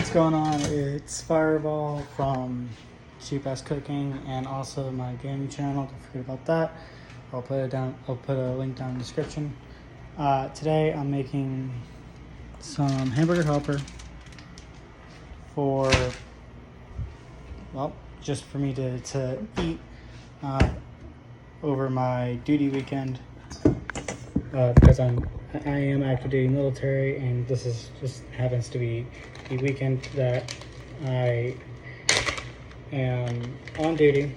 What's going on? It's Fireball from Cheap Ass Cooking and also my gaming channel. Don't forget about that. I'll put it down. I'll put a link down in the description. Today I'm making some Hamburger Helper for, well, just for me to eat over my duty weekend because I am active duty military, and this is just happens to be the weekend that I am on duty.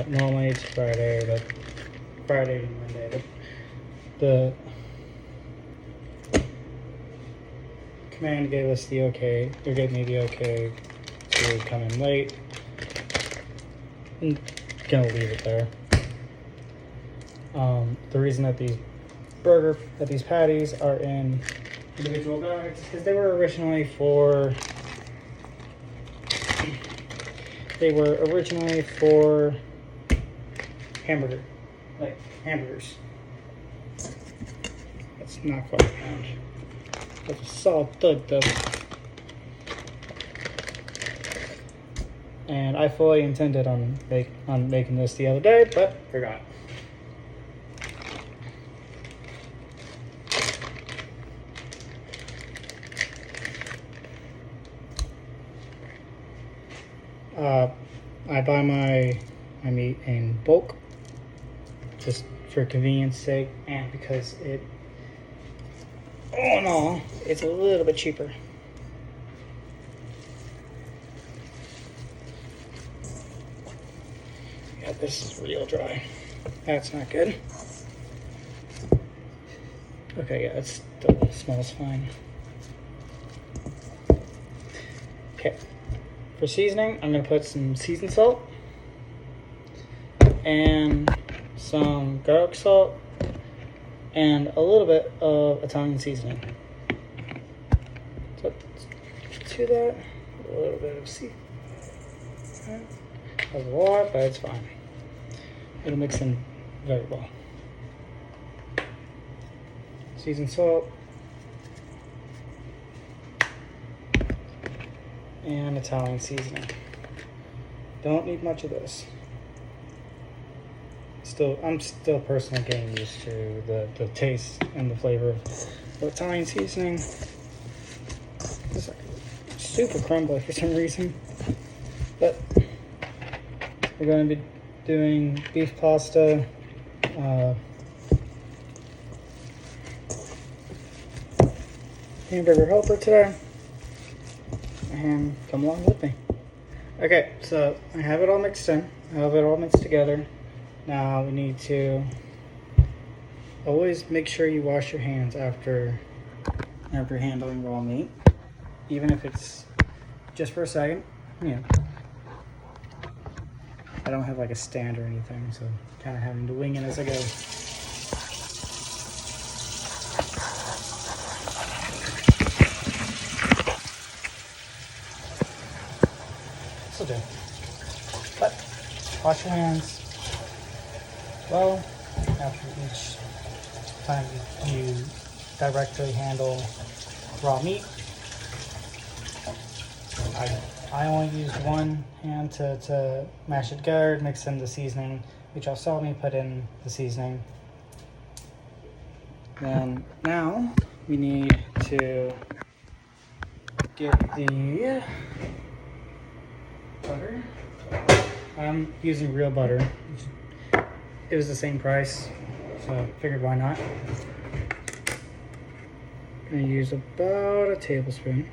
Normally it's Friday, but Friday and Monday. But the command gave us the okay, or gave me the okay to come in late. I'm gonna leave it there. The reason that these patties are in individual bags because they were originally for hamburgers. That's not quite a pound. That's a solid thud though. And I fully intended on making this the other day, but forgot. I buy my meat in bulk, just for convenience sake, and because all in all, it's a little bit cheaper. Yeah, this is real dry. That's not good. Okay, yeah, it still smells fine. Okay. For seasoning, I'm going to put some seasoned salt and some garlic salt and a little bit of Italian seasoning. So to that, a little bit of seasoning. That's a lot, but it's fine. It'll mix in very well. Seasoned salt. And Italian seasoning. Don't need much of this. I'm still personally getting used to the taste and the flavor of Italian seasoning. It's like super crumbly for some reason. But we're going to be doing beef pasta, Hamburger Helper today. And come along with me. Okay, so I have it all mixed in. I have it all mixed together. Now we need to always make sure you wash your hands after handling raw meat, even if it's just for a second. Yeah. I don't have like a stand or anything, so kind of having to wing it as I go. Do. But wash your hands well after each time you directly handle raw meat. I only use one hand to mash it together, mix in the seasoning, which y'all saw me put in the seasoning. Then now we need to get the butter. I'm using real butter. It was the same price, so I figured why not. I'm going to use about a tablespoon.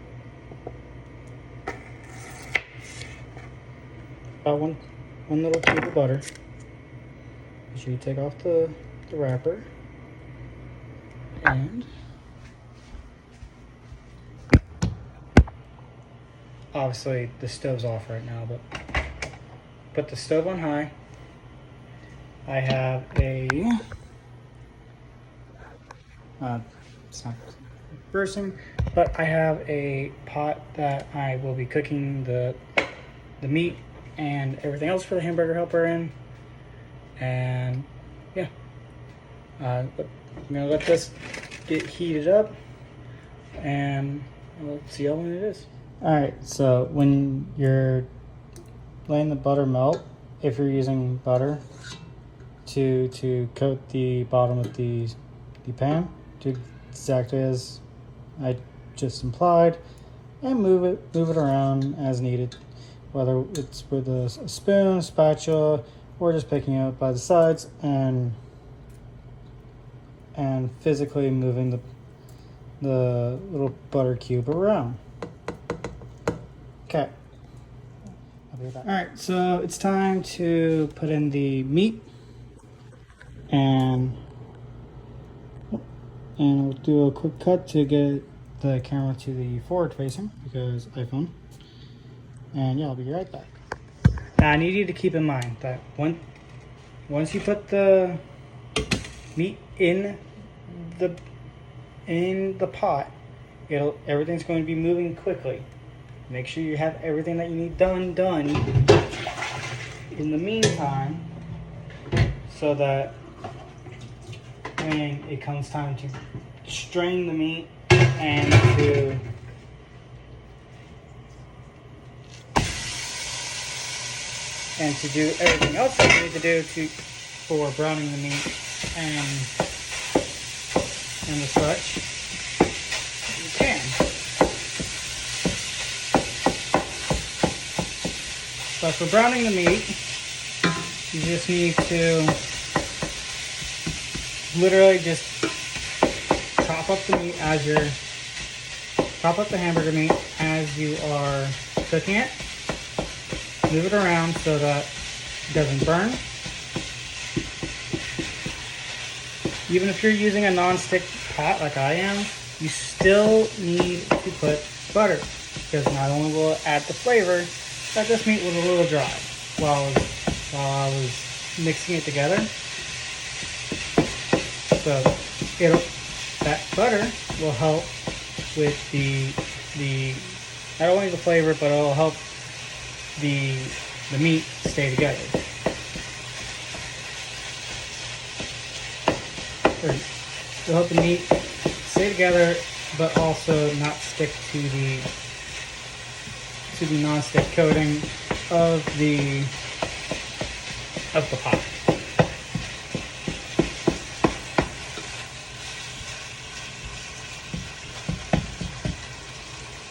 About one little cube of butter. Make sure you take off the wrapper. And obviously the stove's off right now, but put the stove on high. I have it's not bursting, but I have a pot that I will be cooking the meat and everything else for the Hamburger Helper in. And yeah, I'm gonna let this get heated up, and We'll see how long it is. Alright, so when you're letting the butter melt, if you're using butter to coat the bottom of the pan, do exactly as I just implied, and move it around as needed, whether it's with a spoon, spatula, or just picking it up by the sides and physically moving the little butter cube around. Okay. I'll be back. All right, so it's time to put in the meat, and we'll do a quick cut to get the camera to the forward facing because iPhone. And yeah, I'll be right back. Now I need you to keep in mind that once you put the meat in the pot, everything's going to be moving quickly. Make sure you have everything that you need done in the meantime, so that when it comes time to strain the meat and to do everything else that you need to do for browning the meat and the such, you can. But for browning the meat, you just need to literally just chop up the hamburger meat as you are cooking it. Move it around so that it doesn't burn. Even if you're using a non-stick pot like I am, you still need to put butter, because not only will it add the flavor, but this meat was a little dry while I was mixing it together. So that butter will help with the not only the flavor, but it'll help the meat stay together. It'll help the meat stay together, but also not stick to the non-stick coating of the pot.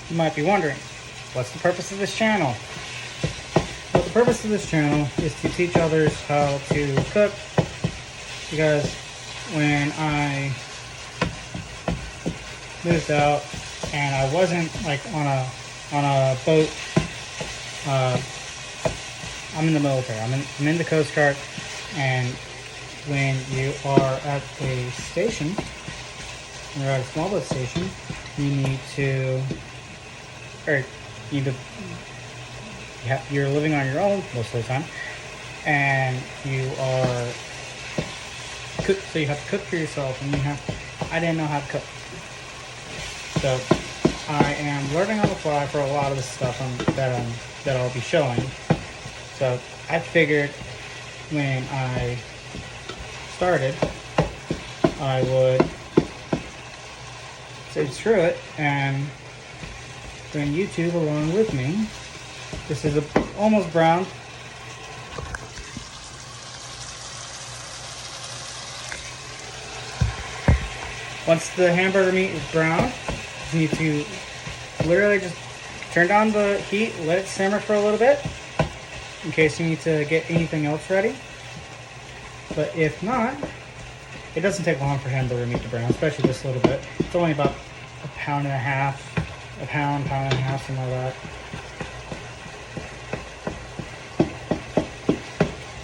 You might be wondering, what's the purpose of this channel? Well, the purpose of this channel is to teach others how to cook, because when I moved out and I wasn't like on a boat, I'm in the military. I'm in the Coast Guard, and when you are at a station, when you're at a small boat station, you're living on your own most of the time, and so you have to cook for yourself, and I didn't know how to cook. So I am learning on the fly for a lot of the stuff that I'll be showing. So I figured when I started, I would say screw it and bring YouTube along with me. This is almost brown. Once the hamburger meat is brown, you need to literally just turn down the heat, let it simmer for a little bit, in case you need to get anything else ready. But if not, it doesn't take long for hamburger meat to brown, especially this little bit. It's only about a pound and a half, pound and a half, something like that.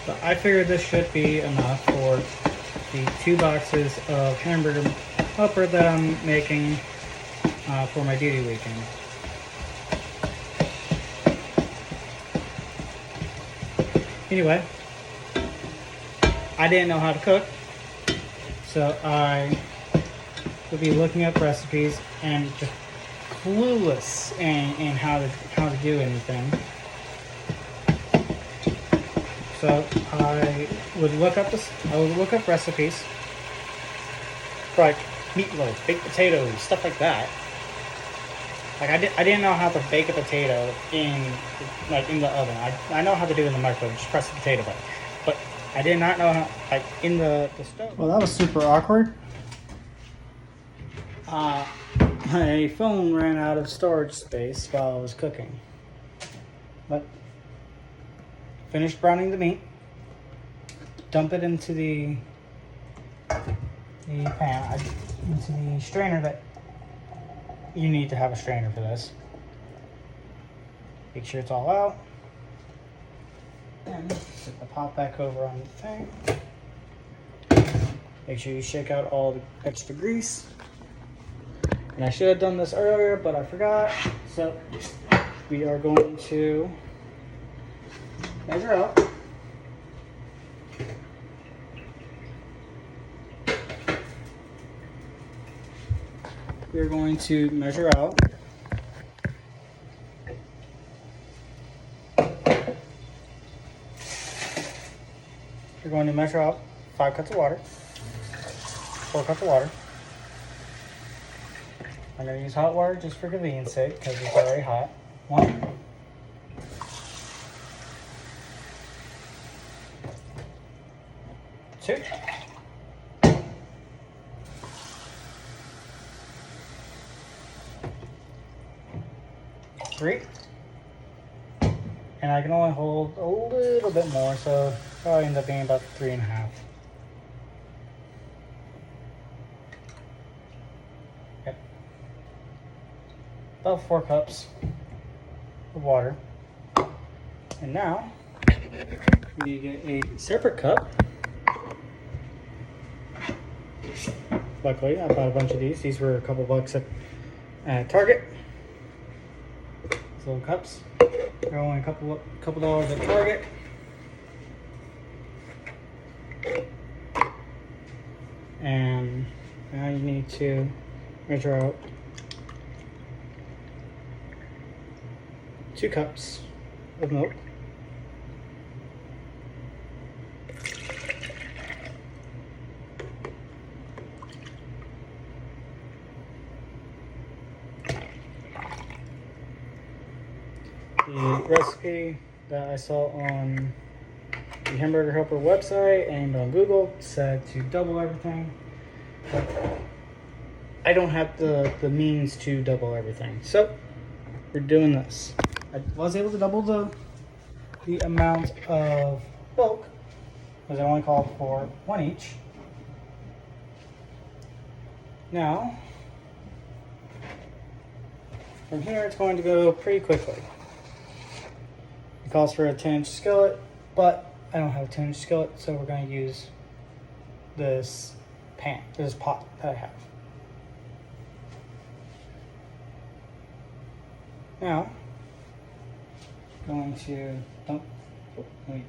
But I figured this should be enough for the 2 boxes of Hamburger Helper that I'm making for my duty weekend. Anyway, I didn't know how to cook, so I would be looking up recipes and just clueless in how to do anything. So I would look up recipes for like meatloaf, baked potatoes, stuff like that. Like I didn't know how to bake a potato in the oven. I know how to do it in the microwave, just press the potato button. But I did not know how, like in the stove. Well, that was super awkward. My phone ran out of storage space while I was cooking. But finished browning the meat. Dump it into the pan, into the strainer that you need to have a strainer for this. Make sure it's all out. And set the pot back over on the thing. Make sure you shake out all the extra grease. And I should have done this earlier, but I forgot. So we are going to measure out. We're going to measure out You're going to measure out 5 cups of water, 4 cups of water. I'm going to use hot water just for convenience sake because it's already hot. 1, 2, 3, and I can only hold a little bit more, so probably end up being about 3.5. Okay. About 4 cups of water. And now you get a separate cup. Luckily, I bought a bunch of these. These were a couple bucks at Target. These little cups. They're only a couple dollars at Target. And now you need to measure out 2 cups of milk. The recipe that I saw on the Hamburger Helper website and on Google said to double everything. But I don't have the means to double everything. So we're doing this. I was able to double the amount of milk because I only called for 1 each. Now, from here it's going to go pretty quickly. It calls for a 10-inch skillet, but I don't have a 10-inch skillet, so we're going to use this pot that I have. Now, going to let me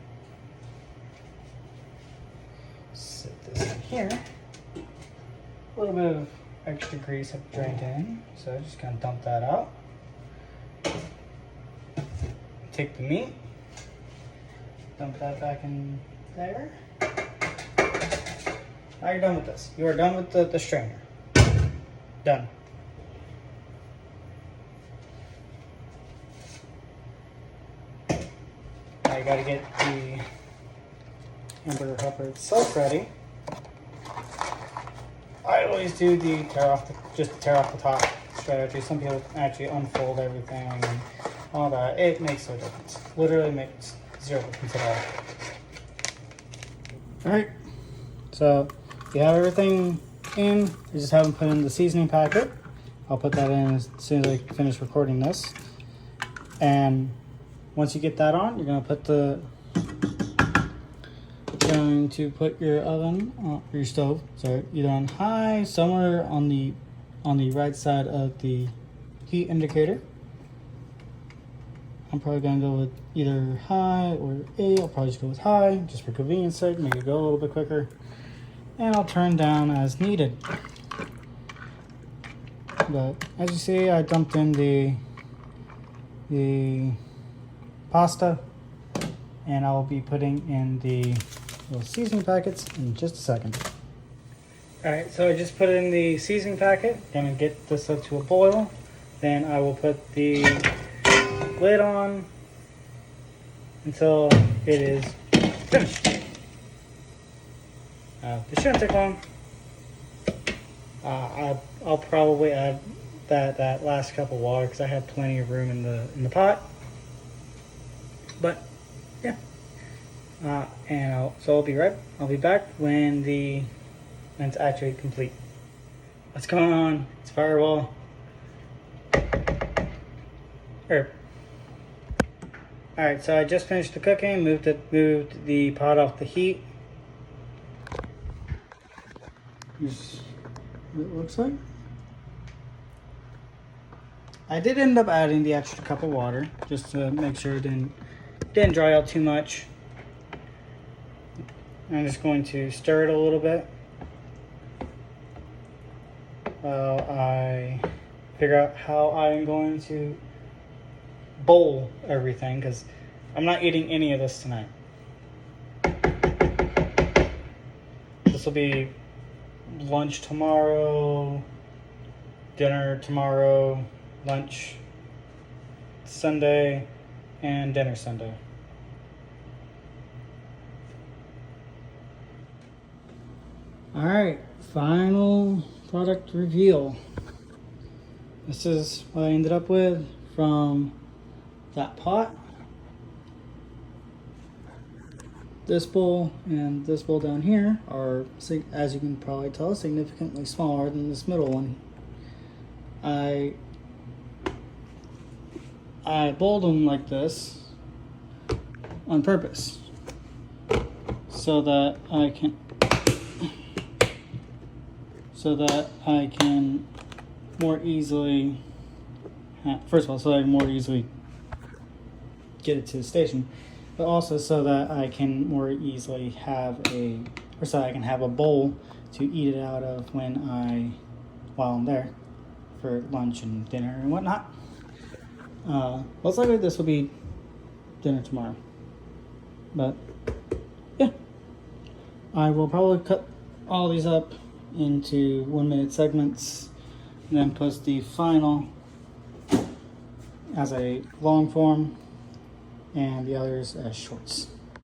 set this in here. A little bit of extra grease I've drained in, so I'm just going to dump that out. Take the meat, dump that back in there. Now you're done with this. You are done with the strainer. Done. Now you gotta get the Hamburger Helper itself ready. I always do the tear off the top strategy. Some people actually unfold everything and all that. It makes no difference. Literally makes 0 difference at all. Alright, so you have everything in. You just haven't put in the seasoning packet. I'll put that in as soon as I finish recording this. And once you get that on, you're going to put your oven or your stove, sorry, either on high, somewhere on the right side of the heat indicator. I'm probably gonna go with either high or A. I'll probably just go with high, just for convenience sake, make it go a little bit quicker. And I'll turn down as needed. But as you see, I dumped in the pasta, and I'll be putting in the little seasoning packets in just a second. Alright, so I just put in the seasoning packet. Gonna get this up to a boil. Then I will put the lid on until it is finished. This shouldn't take long. I'll probably add that last cup of water because I have plenty of room in the pot. But yeah, so I'll be back when it's actually complete. What's going on? It's Fireball. Alright, so I just finished the cooking, moved the pot off the heat. Here's what it looks like. I did end up adding the extra cup of water just to make sure it didn't dry out too much. I'm just going to stir it a little bit while I figure out how I'm going to bowl everything, because I'm not eating any of this tonight. This will be lunch tomorrow, dinner tomorrow, lunch Sunday, and dinner Sunday. Alright, final product reveal. This is what I ended up with from that pot. This bowl and this bowl down here are, as you can probably tell, significantly smaller than this middle one. I bowled them like this on purpose so that I can more easily, first of all, so I can more easily get it to the station, but also so that I can more easily so I can have a bowl to eat it out of while I'm there for lunch and dinner and whatnot. Most likely this will be dinner tomorrow, but yeah, I will probably cut all these up into 1-minute segments and then post the final as a long form and the others as shorts.